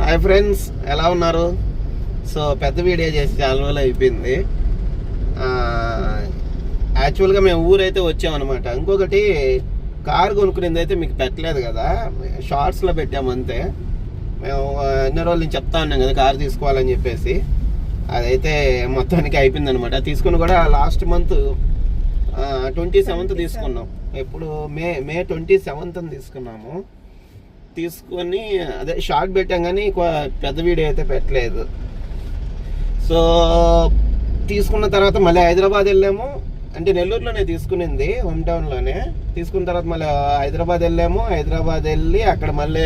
Hi friends, ఎలా ఉన్నారు? So పెద్ద వీడియో చేసి చాలా రోజులు అయిపోయింది. యాక్చువల్గా మేము ఊరైతే వచ్చామన్నమాట. ఇంకొకటి కారు కొనుక్కునేది అయితే మీకు పెట్టలేదు కదా, షార్ట్స్లో పెట్టాము అంతే. మేము ఎన్ని రోజులు నేను చెప్తా ఉన్నాం కదా కారు తీసుకోవాలని చెప్పేసి, అదైతే మొత్తానికి అయిపోయింది అనమాట. తీసుకుని కూడా లాస్ట్ మంత్ 27th తీసుకున్నాం. ఎప్పుడు మే 27th తీసుకున్నాము. తీసుకొని అదే షార్ట్ పెట్టాం కానీ పెద్ద వీడియో అయితే పెట్టలేదు. సో తీసుకున్న తర్వాత మళ్ళీ హైదరాబాద్ వెళ్ళాము. అంటే నెల్లూరులోనే తీసుకునింది, హోమ్ టౌన్లోనే. తీసుకున్న తర్వాత మళ్ళీ హైదరాబాద్ వెళ్ళాము. హైదరాబాద్ వెళ్ళి అక్కడ మళ్ళీ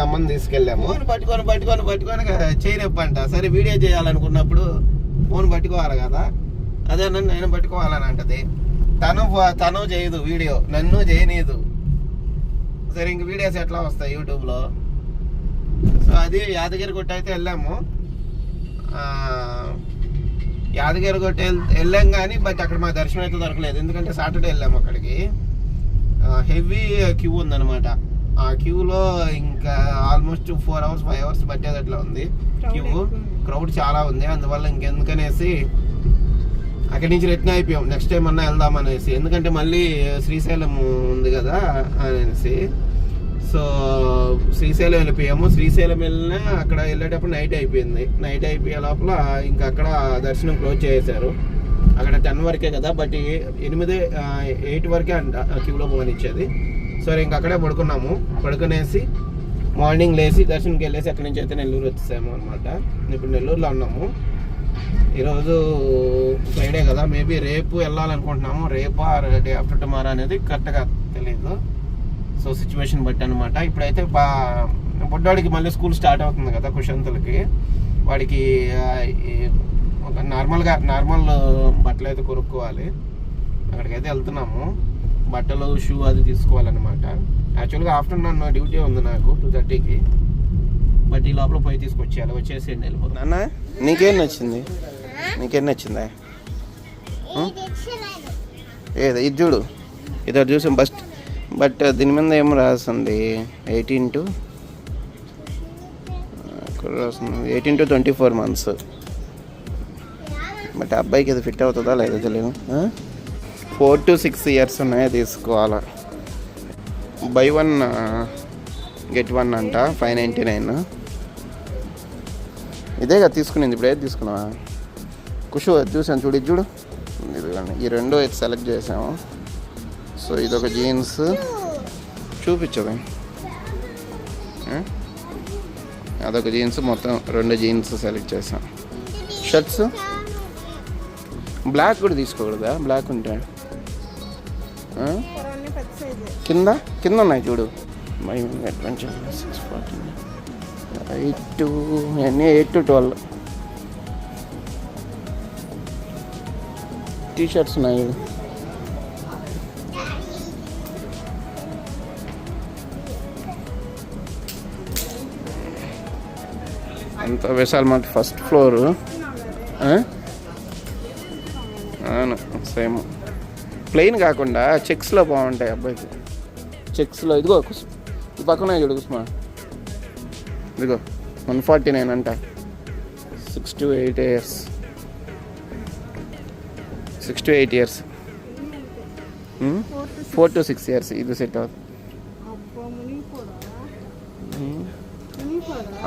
అమ్మని తీసుకెళ్ళాము. పట్టుకొని చేయనప్పంట. సరే వీడియో చేయాలనుకున్నప్పుడు ఫోన్ పట్టుకోవాలి కదా, అదే నన్ను నేను పట్టుకోవాలని అంటది. తను చేయదు వీడియో, నన్ను చేయనీదు. సరే ఇంక వీడియోస్ ఎట్లా వస్తాయి యూట్యూబ్లో. సో అది యాదగిరిగుట్ట అయితే వెళ్ళాము. యాదగిరిగుట్ట వెళ్ళాం కానీ బట్ అక్కడ మా దర్శనం అయితే దొరకలేదు. ఎందుకంటే సాటర్డే వెళ్ళాము. అక్కడికి హెవీ క్యూ ఉందన్నమాట. ఆ క్యూలో ఇంకా ఆల్మోస్ట్ 4 hours 5 hours పట్టేది అట్లా ఉంది క్యూ. క్రౌడ్ చాలా ఉంది. అందువల్ల ఇంకెందుకనేసి అక్కడి నుంచి రిటర్న్ అయిపోయాం. నెక్స్ట్ టైం అన్నా వెళ్దాం అనేసి. ఎందుకంటే మళ్ళీ శ్రీశైలం ఉంది కదా అనేసి. సో శ్రీశైలం వెళ్ళిపోయాము. శ్రీశైలం వెళ్ళినా అక్కడ వెళ్ళేటప్పుడు నైట్ అయిపోయింది. నైట్ అయిపోయే లోపల ఇంకా అక్కడ దర్శనం క్లోజ్ చేసేసారు. అక్కడ 10 వరకే కదా, బట్ 8 వరకే అంట క్యూలో పోనిచ్చేది. సరే ఇంక అక్కడే పడుకున్నాము. పడుకునేసి మార్నింగ్ లేచి దర్శనంకి వెళ్ళేసి అక్కడి నుంచి అయితే నెల్లూరు వచ్చేసాము అనమాట. ఇప్పుడు నెల్లూరులో ఉన్నాము. ఈరోజు ఫ్రైడే కదా, మేబీ రేపు వెళ్ళాలనుకుంటున్నాము. రేపు డే ఆఫ్టర్ టుమారో అనేది కరెక్ట్గా తెలియదు. సో సిచ్యువేషన్ బట్టి అనమాట. ఇప్పుడైతే బుడ్డవాడికి మళ్ళీ స్కూల్ స్టార్ట్ అవుతుంది కదా, కుషంతులకి. వాడికి ఒక నార్మల్ బట్టలు అయితే కొనుక్కోవాలి. అక్కడికైతే వెళ్తున్నాము. బట్టలు, షూ అది తీసుకోవాలన్నమాట. యాక్చువల్గా ఆఫ్టర్నూన్ డ్యూటీ ఉంది నాకు 2:30కి. బట్ ఈ లోపల పోయి తీసుకొచ్చేయాలి. వచ్చేసేయండి, వెళ్ళిపోతుంది. అన్న నీకేం నచ్చిందా? ఏదో ఇది చూడు, ఇది చూసాం బస్ట్. బట్ దీని మీద ఏం రాస్తుంది? 18 to 24 months. బట్ అబ్బాయికి ఇది ఫిట్ అవుతుందా లేదా తెలియదు. 4 to 6 years ఉన్నాయో తీసుకోవాలా. బై 1 get 1 అంట, 599. ఇదే కదా తీసుకునేది. ఇప్పుడు ఏది తీసుకున్నావా? కుషు చూసాను చూడు, ఇది చూడు. ఇదిగోండి, ఈ 2 అయితే సెలెక్ట్ చేసాము. సో ఇదొక జీన్స్ చూపించవే. అదొక జీన్స్, మొత్తం 2 జీన్స్ సెలెక్ట్ చేసాం. షర్ట్స్ బ్లాక్ కూడా తీసుకోకూడదా? బ్లాక్ ఉంటే కింద ఉన్నాయి చూడు. 8 to 12 టీ-షర్ట్స్ ఉన్నాయి. అంత విశాల్ మార్ట్ ఫస్ట్ ఫ్లోర్. అవును, సేమ్ ప్లెయిన్ కాకుండా చెక్స్లో బాగుంటాయి అబ్బాయికి. చెక్స్లో ఇదిగో ఈ పక్కన చూడు కుస్మా, ఇదిగో 149 అంట. 6 to 8 years. 6 to 8 years. 4 to 6 years ఇది సెట్ అవుతుంది.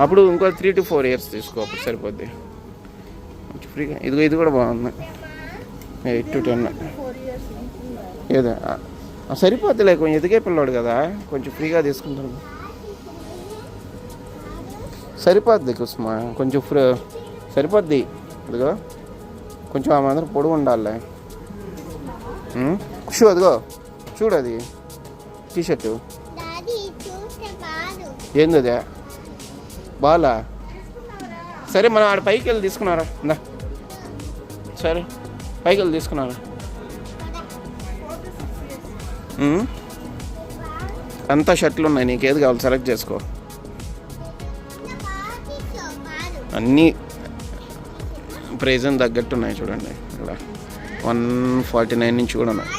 అప్పుడు ఇంకో 3 to 4 years తీసుకో, అప్పుడు సరిపోద్ది ఫ్రీగా. ఇది కూడా బాగుంది. 8 to 10 ఏదో సరిపోద్దిలే. కొంచెం ఎదిగే పిల్లోడు కదా, కొంచెం ఫ్రీగా తీసుకుంటాను. సరిపోద్ది కుస్మా, కొంచెం సరిపోద్ది. ఇదిగో కొంచెం ఆ మాత్రం పొడుగు ఉండాలి. షూ అదిగో చూడు, అది టీ-షర్టు ఏంది అదే బాలా. సరే మనం ఆడ పైకి వెళ్ళి తీసుకున్నారా? ఇందా సరే పైకి వెళ్ళి తీసుకున్నారా? అంతా షర్ట్లు ఉన్నాయి, నీకు ఏది కావాలి సెలెక్ట్ చేసుకో. అన్నీ ప్రైజ్ని తగ్గట్టు ఉన్నాయి చూడండి. ఇలా 149 నుంచి కూడా ఉన్నాయి.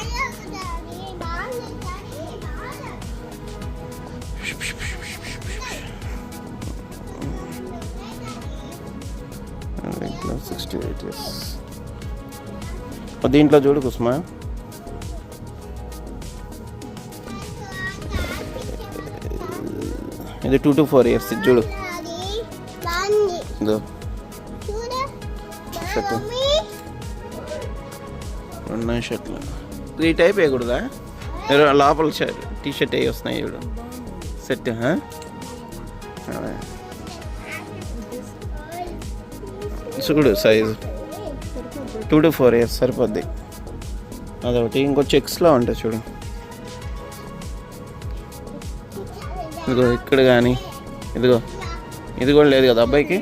68 years. దీంట్లో చూడు కుసుమా, ఇది 2 to 4 years. ఇది చూడు షర్ట్, 2 షర్ట్లు 3 టైప్ వేయకూడదా? లోపల టీ షర్ట్ అవి వస్తున్నాయి చూడు, సెట్. చూడు సైజు 2 to 4 years సరిపోద్ది. అదొకటి. ఇంకో చెక్స్లో ఉంటాయి చూడు, ఇదిగో ఇక్కడ కానీ, ఇదిగో ఇది కూడా లేదు కదా అబ్బాయికి,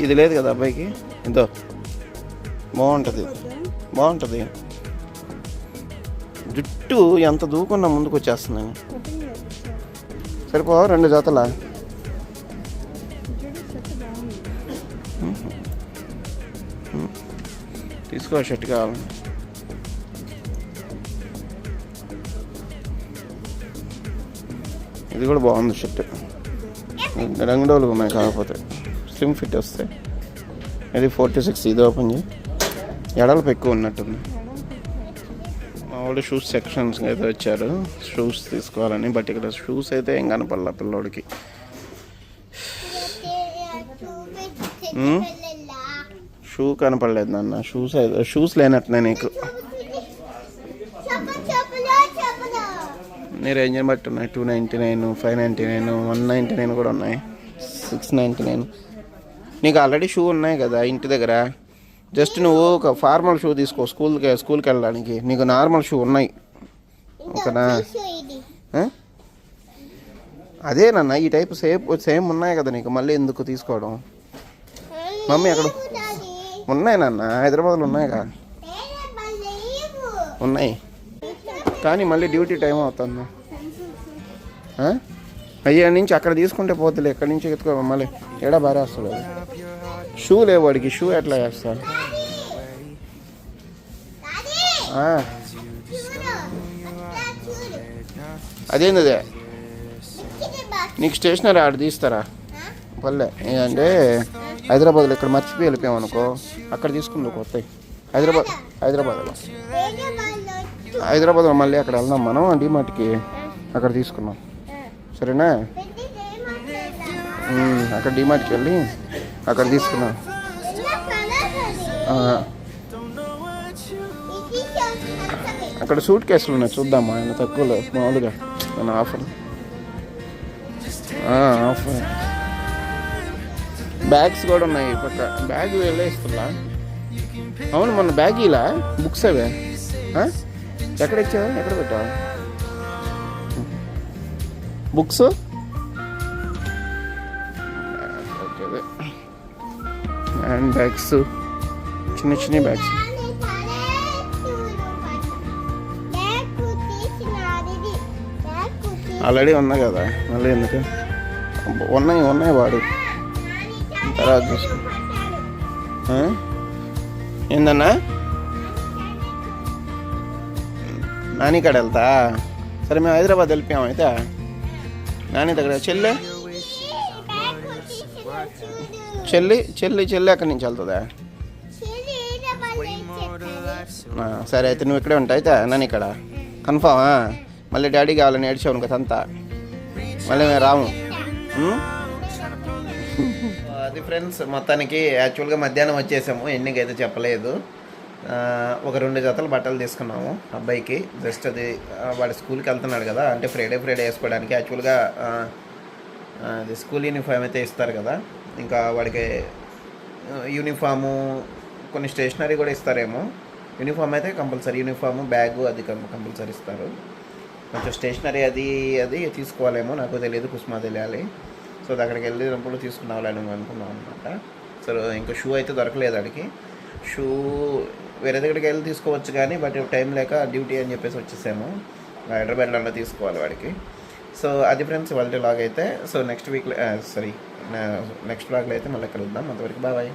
ఇది లేదు కదా అబ్బాయికి. ఎంతో బాగుంటుంది. జుట్టు ఎంత దూకున్నా ముందుకు వచ్చేస్తుందని. సరిపో 2 జతలా? తీసుకో, షర్ట్ కావాలి. ఇది కూడా బాగుంది షర్ట్, రంగుడోలు ఉన్నాయి కాకపోతే స్లిమ్ ఫిట్ వస్తాయి. ఇది 46. ఇది ఓపెన్ చేయి, ఎడలకు ఎక్కువ ఉన్నట్టుంది. మా వాళ్ళు షూస్ సెక్షన్స్ అయితే వచ్చారు షూస్ తీసుకోవాలని, బట్ ఇక్కడ షూస్ అయితే ఏం కనపడలా పిల్లోడికి. షూ కనపడలేదు నాన్న, షూస్ లేనట్టునే నీకు. నీ రేంజ్ని బట్టి ఉన్నాయి. 299, 599, 199 కూడా ఉన్నాయి, 699. నీకు ఆల్రెడీ షూ ఉన్నాయి కదా ఇంటి దగ్గర. జస్ట్ నువ్వు ఒక ఫార్మల్ షూ తీసుకో స్కూల్కి వెళ్ళడానికి. నీకు నార్మల్ షూ ఉన్నాయి ఓకేనా? అదేనన్న ఈ టైప్ సేమ్ ఉన్నాయి కదా నీకు, మళ్ళీ ఎందుకు తీసుకోవడం? మమ్మీ అక్కడ ఉన్నాయి నాన్న, హైదరాబాద్లో ఉన్నాయి కదా, ఉన్నాయి కానీ మళ్ళీ డ్యూటీ టైం అవుతుంది. అయ్యా నుంచి అక్కడ తీసుకుంటే పోతులే, ఎక్కడి నుంచి ఎత్తుకో మళ్ళీ ఎడా బాగా వస్తాడు. షూ లేవు వాడికి, షూ ఎట్లా వేస్తాను? అదేంది అదే నీకు స్టేషనరీ ఆడ తీస్తారా? పల్లె అంటే హైదరాబాద్లో ఇక్కడ మర్చిపోయి వెళ్ళిపోయాం అనుకో, అక్కడ తీసుకుందాం కొత్తవి. హైదరాబాద్లో మళ్ళీ అక్కడ వెళ్దాం మనం, డిమార్ట్కి అక్కడ తీసుకున్నాం సరేనా? అక్కడ డిమార్ట్కి వెళ్ళి అక్కడ తీసుకున్నాం. అక్కడ సూట్ కేసులు ఉన్నాయి చూద్దామా, ఆయన తక్కువలో మామూలుగా మన ఆఫర్. బ్యాగ్స్ కూడా ఉన్నాయి పక్క. బ్యాగ్ వెళ్ళేస్తున్నా. అవును మొన్న బ్యాగ్ ఇలా బుక్స్ అవే ఎక్కడ ఇచ్చావు, ఎక్కడ పెట్టావు బుక్స్? ఓకే, హ్యాండ్ బ్యాగ్స్, చిన్న బ్యాగ్స్ ఆల్రెడీ ఉన్నాయి కదా, మళ్ళీ ఎందుకు? ఉన్నాయి వాడు తర్వాత చూసుకో. ఏందన్నా నాని కాడ వెళ్తా? సరే మేము హైదరాబాద్ వెళ్ళిపోయాము అయితే. నాని దగ్గర చెల్లి అక్కడి నుంచి వెళ్తుందా? సరే అయితే నువ్వు ఇక్కడే ఉంటావు అయితే నాని ఇక్కడ కన్ఫామా? మళ్ళీ డాడీ కావాలని ఏడ్చావు కదా అంతా, మళ్ళీ మేము రాము. అది ఫ్రెండ్స్, మొత్తానికి యాక్చువల్గా మధ్యాహ్నం వచ్చేసాము, ఎన్నికైతే అయితే చెప్పలేదు. ఒక 2 జతలు బట్టలు తీసుకున్నాము అబ్బాయికి. జస్ట్ అది వాడు స్కూల్కి వెళ్తున్నాడు కదా, అంటే ఫ్రైడే వేసుకోవడానికి. యాక్చువల్గా అది స్కూల్ యూనిఫామ్ అయితే ఇస్తారు కదా, ఇంకా వాడికి యూనిఫాము కొన్ని స్టేషనరీ కూడా ఇస్తారేమో. యూనిఫామ్ అయితే కంపల్సరీ, యూనిఫాము బ్యాగు అది కంపల్సరీ ఇస్తారు. కొంచెం స్టేషనరీ అది తీసుకోవాలేమో, నాకు తెలియదు, కుసుమా తెలియాలి. సో అక్కడికి వెళ్ళినప్పుడు తీసుకున్నావాలని అనుకున్నాం అనమాట. సో ఇంకా షూ అయితే దొరకలేదు వాడికి. షూ వేరే దగ్గరికి వెళ్ళి తీసుకోవచ్చు కానీ, బట్ టైం లేక డ్యూటీ అని చెప్పేసి వచ్చేసాము. హైదరాబాద్లో తీసుకోవాలి వాడికి. సో అది ఫ్రెండ్స్ వాళ్ళ లాగ్ అయితే. సో నెక్స్ట్ వీక్లో నెక్స్ట్ బ్లాగ్లో అయితే మళ్ళీ ఇక్కడ వద్దాం. అంతవరకు బాయ్.